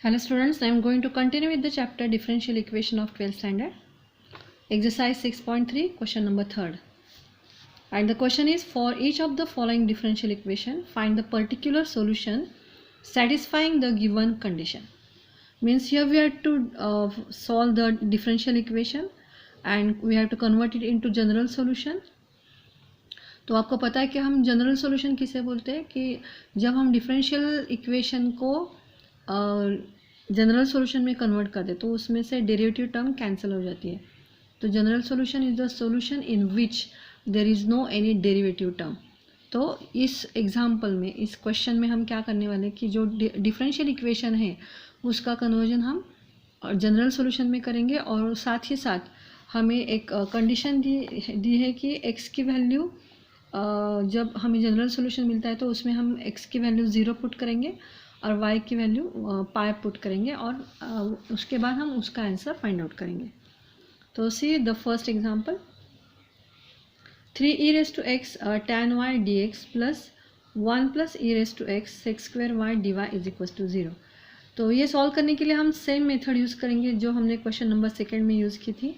Hello students, I am going to continue with the chapter differential equation of 12th standard. Exercise 6.3, question number 3rd. And the question is, for each of the following differential equation, find the particular solution satisfying the given condition. Means here we have to solve the differential equation and we have to convert it into general solution. तो आपको पता है कि हम general solution किसे बोलते हैं कि जब हम डिफरेंशियल इक्वेशन को जनरल सॉल्यूशन में कन्वर्ट कर दे तो उसमें से डेरिवेटिव टर्म कैंसिल हो जाती है. तो general solution is the solution in which there is no any derivative term. तो इस एग्जांपल में, इस क्वेश्चन में हम क्या करने वाले हैं कि जो डिफरेंशियल इक्वेशन है उसका कन्वर्जन हम जनरल सॉल्यूशन में करेंगे और साथ ही साथ हमें एक कंडीशन दी है कि एक्स की वैल्यू जब हमें जनरल सॉल्यूशन मिलता है तो उसमें हम x की वैल्यू 0 पुट करेंगे और y की वैल्यू पाई पुट करेंगे और उसके बाद हम उसका आंसर फाइंड आउट करेंगे. तो see the first example, 3e raised to x tan y dx plus 1 plus e raised to x sec square y dy is equal to 0. तो ये सॉल्व करने के लिए हम सेम मेथड यूज़ करेंगे जो हमने क्वेश्चन नंबर 2 में यूज़ की थी.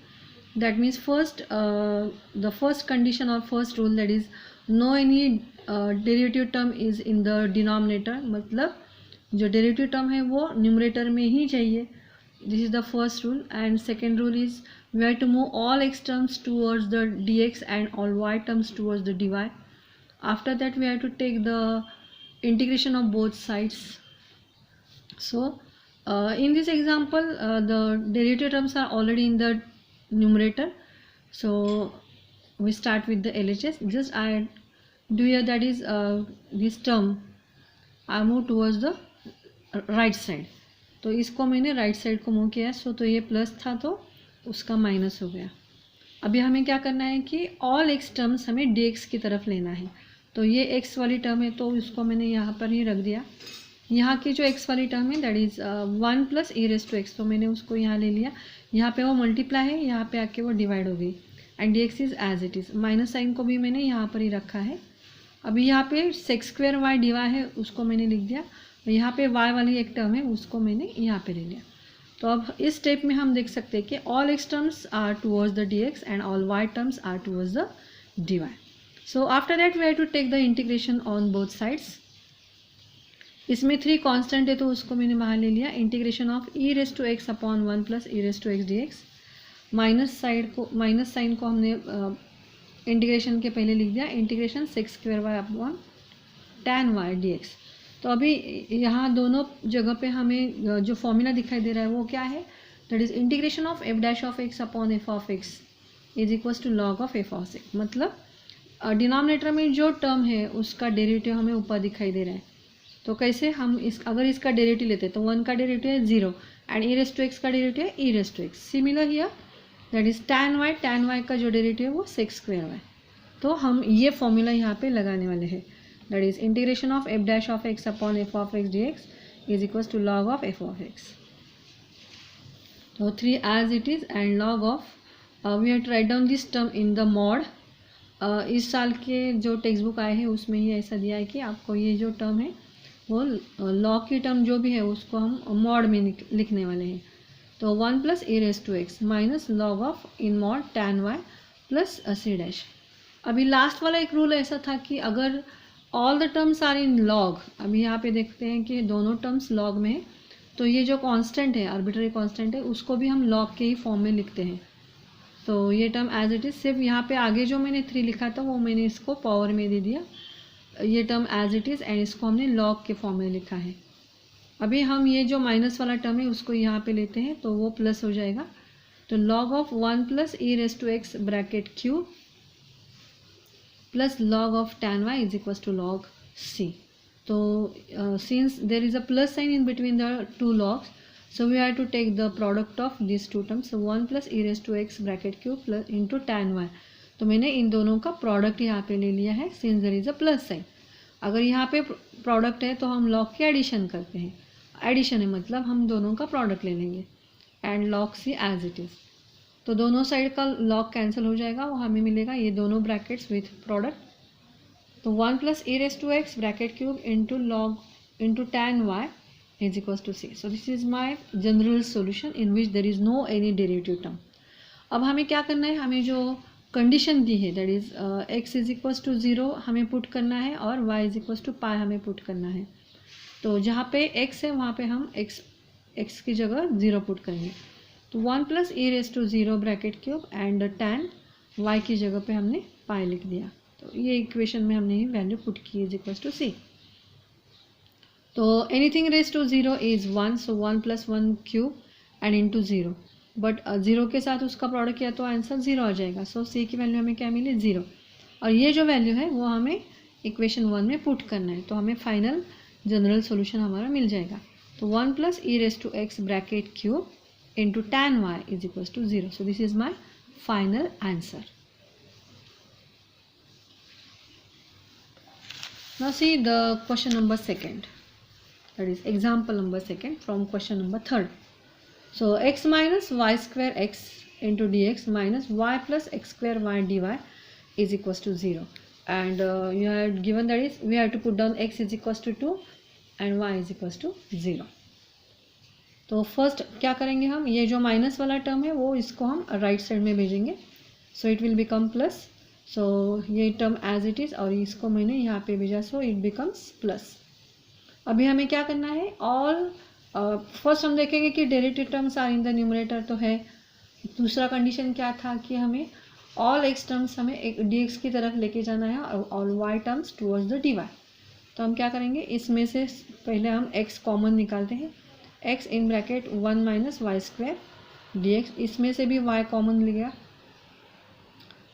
That means the first condition or first rule, that is no any derivative term is in the denominator. मतलब जो derivative term है वो numerator में ही चाहिए. This is the first rule. And second rule is we have to move all x terms towards the dx and all y terms towards the dy. After that we have to take the integration of both sides. So in this example the derivative terms are already in the numerator, so we start with the LHS. Just I do here, that is this term I move towards the right side. तो इसको मैंने right side को move किया. सो तो ये plus था तो उसका माइनस हो गया. अभी हमें क्या करना है कि ऑल एक्स टर्म्स हमें dx की तरफ लेना है. तो ये x वाली टर्म है तो इसको मैंने यहाँ पर ही रख दिया. यहाँ की जो x वाली टर्म है that is 1 plus e raise to x, तो मैंने उसको यहाँ ले लिया. यहाँ पे वो मल्टीप्लाई है, यहाँ पे आके वो डिवाइड हो गई. And d x is as it is. Minus sign को भी मैंने यहाँ पर ही रखा है. अभी यहाँ पे sec square y d y है, उसको मैंने लिख दिया. यहाँ पे y वाली एक टर्म है उसको मैंने यहाँ पे ले लिया. तो अब इस स्टेप में हम देख सकते हैं कि all x terms are towards the d x and all y terms are towards the d y. So after that we have to take the integration on both sides. इसमें 3 कांस्टेंट है तो उसको मैंने बाहर ले लिया. Integration of e raise to x upon 1 plus e raise to x d x. Minus sign को हमने इंटीग्रेशन के पहले लिख दिया. Integration sec square y upon tan y d x. तो अभी यहाँ दोनों जगह पे हमें जो फॉर्मूला दिखाई दे रहा है वो क्या है, that is integration of f dash of x upon f of x is equals to log of f of x. मतलब डिनोमिनेटर में जो टर्म है उसका डेरिवेटिव हमें ऊपर दिखाई दे रहा है. तो कैसे हम अगर इसका डेरिवेटिव लेते हैं तो 1 का डेरिवेटिव है 0 and e raise to x का डेरिवेटिव है e raise to x. Similar here that is tan y का जो डेरिवेटिव है वो सेक स्क्वायर वाई. तो हम ये फॉर्मूला यहाँ पे लगाने वाले हैं. That is integration of f dash of x upon f of x d x is equals to log of f of x. तो 3 as it is and log of we have to write down this term in the mod. इस साल के जो text book आए हैं उसमें ही ऐसा दिया है कि आपको ये जो टर्म है वो लॉग की टर्म जो भी है उसको हम मॉड में लिखने वाले हैं. तो 1 plus a raise to x minus log of in mod tan y plus c dash. अभी लास्ट वाला एक रूल ऐसा था कि अगर all the terms are in log, अभी यहाँ पे देखते हैं कि दोनों टर्म्स लॉग में है तो ये जो कांस्टेंट है, आर्बिट्ररी कांस्टेंट है, उसको भी हम लॉग के ही फॉर्म में लिखते हैं. तो ये टर्म एज इट इज़, सिर्फ यहाँ पे आगे जो मैंने 3 लिखा था वो मैंने इसको पावर में दे दिया. ये term as it is and इसको हमने लॉग के फॉर्म में लिखा है. अभी हम ये जो माइनस वाला टर्म है उसको यहाँ पे लेते हैं तो वो प्लस हो जाएगा. तो log of 1 plus e raise to x bracket q plus log of tan y is equals to log c. तो since there is a plus sign in between the two logs, so we have to take the product of these two terms. So 1 plus e raised to x bracket q plus into tan y. तो मैंने इन दोनों का product यहाँ पे ले लिया है since there is a plus sign. अगर यहाँ पे प्रोडक्ट है तो हम लॉग की एडिशन करते हैं. एडिशन है मतलब हम दोनों का प्रोडक्ट ले लेंगे and log c as it is. तो दोनों साइड का लॉग कैंसिल हो जाएगा, वो हमें मिलेगा ये दोनों ब्रैकेट्स विथ प्रोडक्ट. तो 1 plus e raised to x bracket cube into log into tan y is equals to c. So this is my general solution in which there is no any derivative term. अब हमें क्या करना है, हमें जो condition दी है that is x is equals to 0 हमें पुट करना है और y is equals to pi हमें पुट करना है. तो जहाँ पे x है वहाँ पे हम x की जगह 0 पुट करेंगे. तो 1 plus e raise to 0 bracket cube and tan y की जगह पे हमने पाई लिख दिया. तो ये इक्वेशन में हमने वैल्यू पुट की इज इक्वल्स टू c. तो anything raise to 0 is 1, so 1 plus 1 cube and into 0. But 0 के साथ उसका प्रोडक्ट किया तो आंसर 0 आ जाएगा. सो c की वैल्यू हमें क्या मिली 0. और ये जो वैल्यू है वो हमें इक्वेशन 1 में पुट करना है. तो हमें फाइनल जनरल सोल्यूशन हमारा मिल जाएगा. तो 1 plus e raise to x bracket cube into tan y is equals to 0. So this is my final answer. Now see the question number 2, that is example number 2 from question number 3. So x minus y square x into dx minus y plus x square y dy is equals to 0. And you have given that is we have to put down x is equals to 2 and y is equals to 0. तो first क्या करेंगे हम, ये जो minus वाला term है वो इसको हम राइट साइड में भेजेंगे. So it will become plus. So ये टर्म एज इट इज़ और इसको मैंने यहाँ पे भेजा. So it becomes plus. अभी हमें क्या करना है, ऑल फर्स्ट हम देखेंगे कि derivative terms are in the numerator तो है. दूसरा कंडीशन क्या था कि हमें ऑल एक्स टर्म्स हमें एक डी एक्स की तरफ लेके जाना है और all y terms towards the d y. तो हम क्या करेंगे, इसमें से पहले हम एक्स कॉमन निकालते हैं. X in bracket 1 minus y square d x, इसमें से भी वाई कॉमन ले गया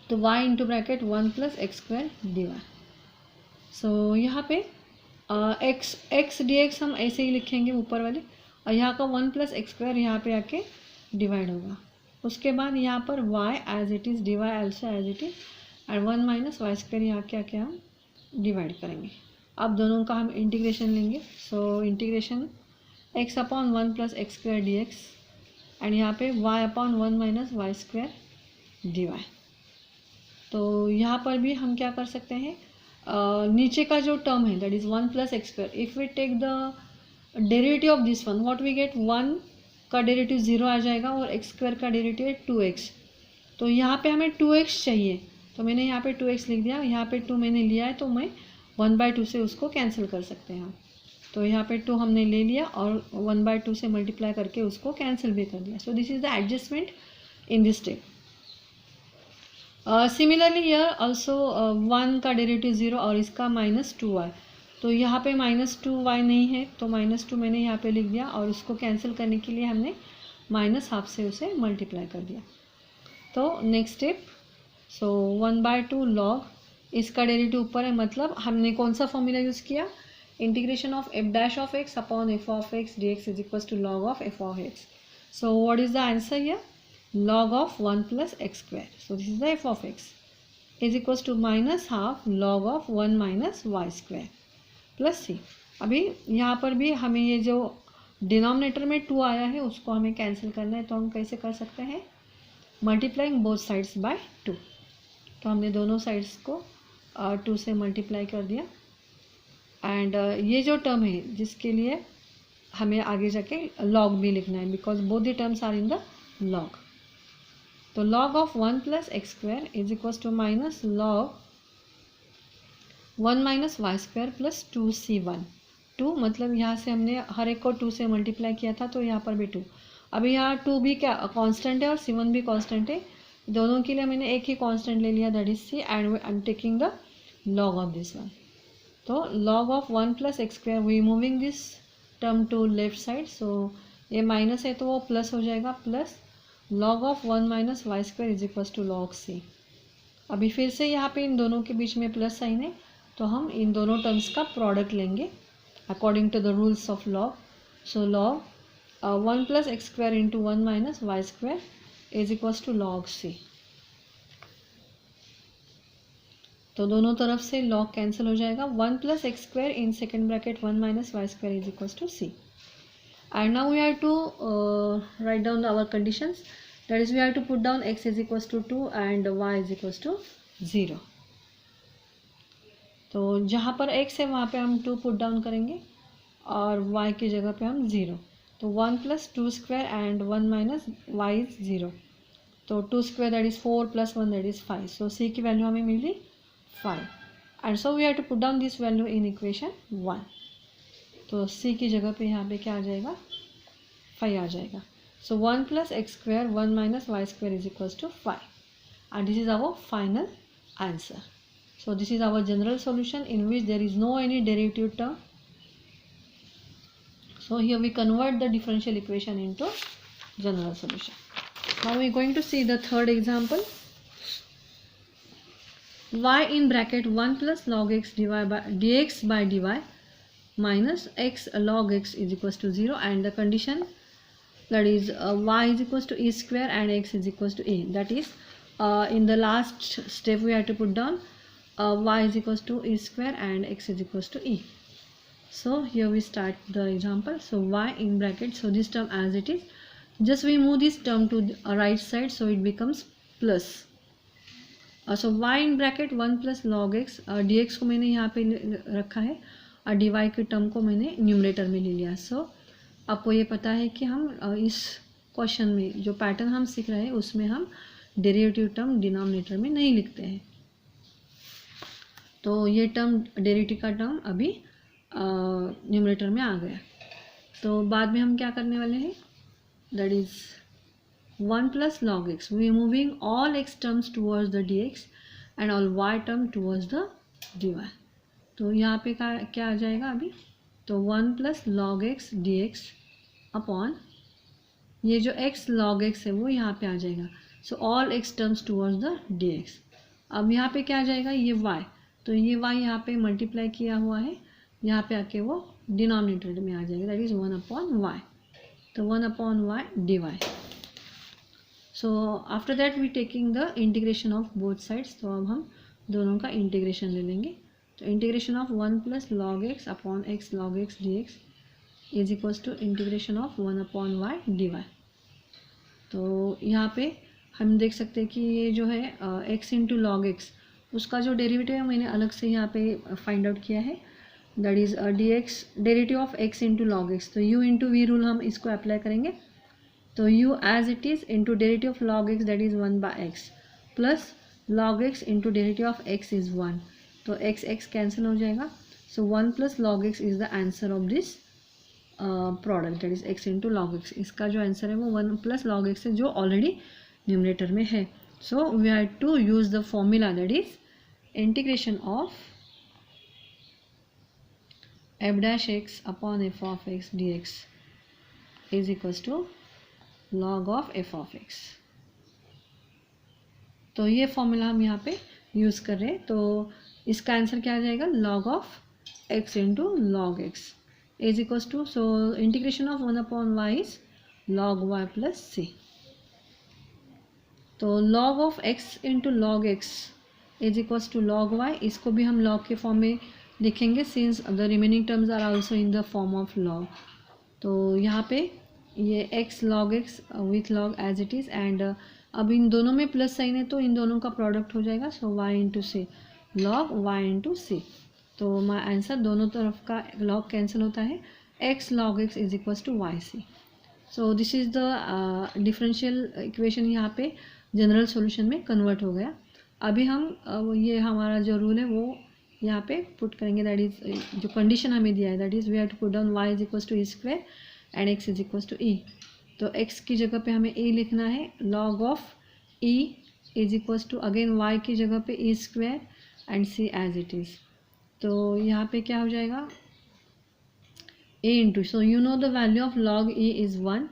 तो y into bracket 1 plus x square d y. So यहाँ पे एक्स डी एक्स हम ऐसे ही लिखेंगे ऊपर वाले, और यहाँ का 1 प्लस एक्स स्क्वायर यहाँ पे आके डिवाइड होगा. उसके बाद यहाँ पर y as it is d y also as it is and 1 minus y square यहाँ के आके हम डिवाइड करेंगे. अब दोनों का हम इंटीग्रेशन लेंगे. So integration x upon 1 plus x square d x and यहाँ पे y upon 1 minus y square d y. तो यहाँ पर भी हम क्या कर सकते हैं, नीचे का जो टर्म है that is 1 plus x square, if we take the derivative of this one what we get, 1 का डेरिवेटिव 0 आ जाएगा और एक्स स्क्वायर का डेरिवेटिव है 2x. तो यहाँ पे हमें 2x चाहिए तो मैंने यहाँ पे 2x लिख दिया. यहाँ पे 2 मैंने लिया है तो मैं 1/2 से उसको कैंसिल कर सकते हैं. तो यहाँ पे 2 हमने ले लिया और 1/2 से मल्टीप्लाई करके उसको कैंसिल भी कर दिया. सो this is the adjustment in this step. Similarly year also 1 का डेरिवेटिव 0 और इसका -2y. तो यहाँ पे -2y नहीं है तो -2 मैंने यहाँ पे लिख दिया और उसको कैंसिल करने के लिए हमने -12 से उसे मल्टीप्लाई कर दिया. तो नेक्स्ट स्टेप, सो 1/2 लॉग, इसका डेरिवेटिव ऊपर है मतलब हमने कौन सा फॉर्मूला यूज़ किया, integration of f dash of x upon f of x d x is equal to log of f of x. So what is the answer here, log of 1 plus x square. So this is the f of x is equals to minus half log of 1 minus y square plus c. अभी यहाँ पर भी हमें ये जो denominator में 2 आया है उसको हमें कैंसिल करना है. तो हम कैसे कर सकते हैं, मल्टीप्लाइंग बोथ साइड्स बाय 2. तो हमने दोनों साइड्स को 2 से मल्टीप्लाई कर दिया. एंड ये जो टर्म है जिसके लिए हमें आगे जाके लॉग भी लिखना है because both the terms are in the log. तो log of 1 plus x square is equal to minus log 1 minus y square plus 2c1. 2 मतलब यहाँ से हमने हर एक को 2 से मल्टीप्लाई किया था तो यहाँ पर भी 2. अभी यहाँ 2 भी क्या कांस्टेंट है और c1 भी कांस्टेंट है. दोनों के लिए मैंने एक ही कांस्टेंट ले लिया that is c and I am taking the log of this one. तो log of 1 plus x square we moving this term to left side. So ये माइनस है तो वो प्लस हो जाएगा, plus log of 1 minus y square is equal to log c. अभी फिर से यहाँ पे इन दोनों के बीच में प्लस साइन है तो हम इन दोनों टर्म्स का प्रोडक्ट लेंगे according to the rules of log. So log 1 plus x square into 1 minus y square is equal to log c. तो दोनों तरफ से log कैंसिल हो जाएगा. 1 plus x square in second bracket 1 minus y square is equal to c. And now we have to write down our conditions. That is, we have to put down x is equals to 2 and y is equals to 0. तो जहाँ पर x है वहाँ पे हम 2 put down करेंगे और y की जगह पे हम 0, तो 1 plus 2 square and 1 minus y is 0, तो 2 square that is 4 plus 1 that is 5, so c की वैल्यू हमें मिली 5 and so we have to put down this value in equation 1, तो c की जगह पे यहाँ पे क्या आ जाएगा 5 आ जाएगा, so 1 plus x square 1 minus y square is equals to 5 and this is our final answer. So this is our general solution in which there is no any derivative term. So here we convert the differential equation into general solution. Now we are going to see the third example. Y in bracket 1 plus log x dx by dy minus x log x is equals to 0 and the condition that is y is equals to e square and x is equals to a, that is in the last step we have to put down y is equals to e square and x is equals to e. So here we start the example. So y in bracket, so this term as it is, just we move this term to the right side, so it becomes plus. So y in bracket 1 plus log x dx को मैंने यहाँ पे रखा है और dy के term को मैंने न्यूमरेटर में ले लिया. सो आपको ये पता है कि हम इस क्वेश्चन में जो पैटर्न हम सीख रहे हैं उसमें हम डेरिवेटिव टर्म डिनोमिनेटर में नहीं लिखते हैं, तो ये टर्म डेरिवेटिव का टर्म अभी न्यूमरेटर में आ गया. तो बाद में हम क्या करने वाले हैं, that is 1 plus log x, we moving all x terms towards the d x and all y term towards the d y. तो यहाँ पे क्या आ जाएगा अभी, तो 1 plus log x d x upon ये जो x log x है वो यहाँ पे आ जाएगा. So all x terms towards the dx. अब यहाँ पे क्या आ जाएगा, ये y, तो ये y यहाँ पे मल्टीप्लाई किया हुआ है, यहाँ पे आके वो डिनोमिनेटर में आ जाएगा, दैट इज़ 1 अपॉन y, तो 1 upon y dy. So after that we taking the integration of both sides, तो अब हम दोनों का इंटीग्रेशन ले लेंगे. तो integration of 1 plus log x upon x log x d x is equals to integration of 1 upon y d y. तो यहाँ पे हम देख सकते हैं कि ये जो है x इंटू लॉग एक्स, उसका जो डेरिवेटिव है मैंने अलग से यहाँ पे फाइंड आउट किया है, that is d x derivative of x into log x. तो u इंटू वी रूल हम इसको अप्लाई करेंगे, तो u as it is into derivative of log x that is 1 by x plus log x into derivative of x is 1, तो x cancel हो जाएगा. So 1 plus log x is the answer of this product, that is x into log x. इसका जो answer है वो 1 plus log x है जो already numerator में है. So we have to use the formula that is integration of f dash x upon f of x d x is equals to log of f of x. तो ये formula हम यहाँ पे use कर रहे हैं, तो इसका आंसर क्या आ जाएगा, log of x into log x is equals to, so integration of 1 upon y is log y plus c. तो log of x into log x is equals to log y, इसको भी हम log के form में लिखेंगे since the remaining terms are also in the form of log. तो यहाँ पे ये x log x with log as it is and अब इन दोनों में प्लस साइन है तो इन दोनों का प्रोडक्ट हो जाएगा, so y into c log y into c. तो माय आंसर दोनों तरफ का लॉग कैंसिल होता है, x log x is equals to y c. So this is the differential equation यहाँ पे जनरल सॉल्यूशन में कन्वर्ट हो गया. अभी हम ये हमारा जो रूल है वो यहाँ पे पुट करेंगे, दैट इज़ जो कंडीशन हमें दिया है that is we have to put down y is equals to e square and x is equals to e. तो x की जगह पे हमें e लिखना है, log of e is equals to again y की जगह पे e square and c as it is. तो यहाँ पे क्या हो जाएगा, a into, so you know the value of log e is 1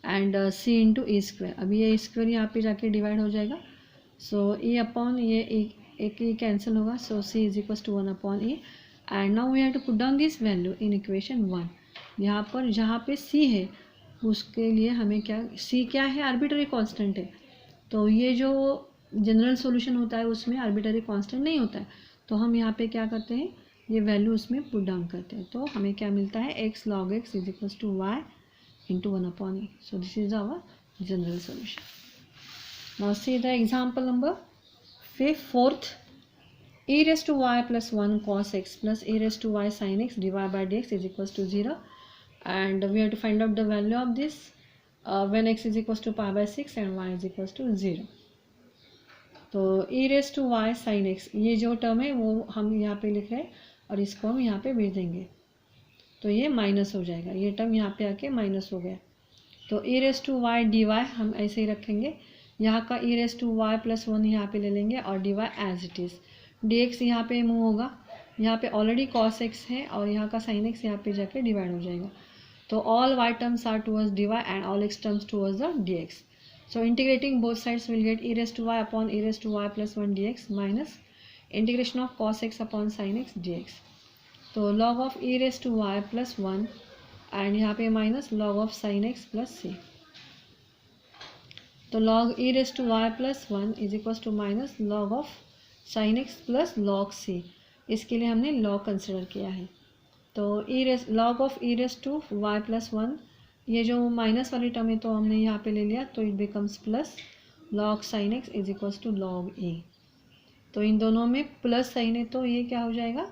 and c into e square. अभी ये स्क्वायर यहाँ पे जाके डिवाइड हो जाएगा, सो e अपॉन ये एक e कैंसिल होगा, so c is equal to 1 upon e and now we have to put down this value in equation 1. यहाँ पर जहाँ पे c है उसके लिए हमें क्या, c क्या है, आर्बिट्ररी कांस्टेंट है. तो ये जो जनरल सॉल्यूशन होता है उसमें आर्बिट्ररी कांस्टेंट नहीं होता है, तो हम यहाँ पे क्या करते हैं, ये वैल्यू उसमें पुट डाउन करते हैं. तो हमें क्या मिलता है, x log x is equals to y into 1 upon e. So this is our general solution. Now see the example number 4th. e raised to y plus 1 cos x plus e raised to y sin x dy by dx is equals to 0, and we have to find out the value of this when x is equals to pi by 6 and y is equals to 0. तो e raised to y sin x ये जो term है वो हम यहाँ पे लिख रहे हैं और इसको हम यहाँ पे भेज देंगे, तो ये माइनस हो जाएगा, ये टर्म यहाँ पे आके माइनस हो गया। तो e raised to y dy हम ऐसे ही रखेंगे, यहाँ का e raised to y plus 1 यहाँ पे ले लेंगे और dy as it is, dx यहाँ पे मूव होगा, यहाँ पे ऑलरेडी cos x है और यहाँ का sin x यहाँ पे जाके डिवाइड हो जाएगा। तो all y terms are towards dy and all x terms towards the dx. So integrating both sides will get e raised to y upon e raised to y plus 1 dx minus integration of cos x upon sin x dx. तो log of e raised to y plus 1 and यहाँ पे minus log of sin x plus c. तो log e raised to y plus 1 is equal to minus log of sin x plus log c, इसके लिए हमने log consider किया है। तो log of e raised to y plus 1, ये जो minus वाली टर्म है तो हमने यहाँ पे ले लिया, तो it becomes plus log sin x is equal to log a। तो इन दोनों में प्लस साइन है तो ये क्या हो जाएगा,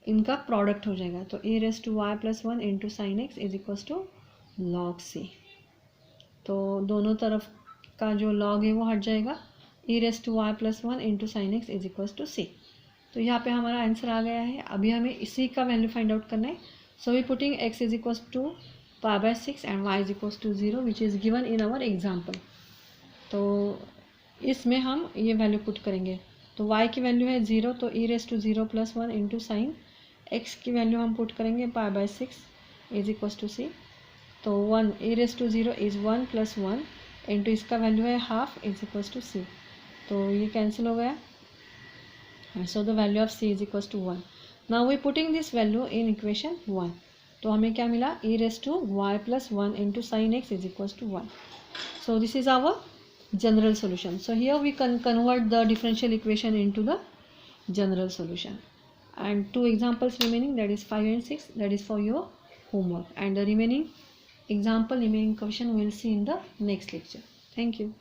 इनका प्रोडक्ट हो जाएगा। तो e raised to y plus 1 into sine x is equal to log c। तो दोनों तरफ का जो log है वो हट जाएगा, e raised to y plus 1 into sine x is equal to c। तो यहाँ पे हमारा आंसर आ गया है। अभी हमें इसी का वैल्यू फाइंड आउट करना है। So we putting x is equal to pi by 6 and y is equal to 0 which is given in our example. तो इसमें हम ये वैल्यू पुट करेंगे। तो y की वैल्यू है 0, तो e raised to 0 plus 1 into sine x की वैल्यू हम पुट करेंगे pi by 6 is equal to c। तो 1 e raised to 0 is 1 plus 1 into इसका वैल्यू है half is equal to c। तो ये कैंसिल हो गया। So the value of c is equal to 1। Now we putting this value in equation 1। तो हमें क्या मिला, e raised to y plus 1 into sine x is equal to 1। So this is our general solution. So here we can convert the differential equation into the general solution. And two examples remaining, that is 5 and 6, that is for your homework. And the remaining example, remaining question we will see in the next lecture. Thank you.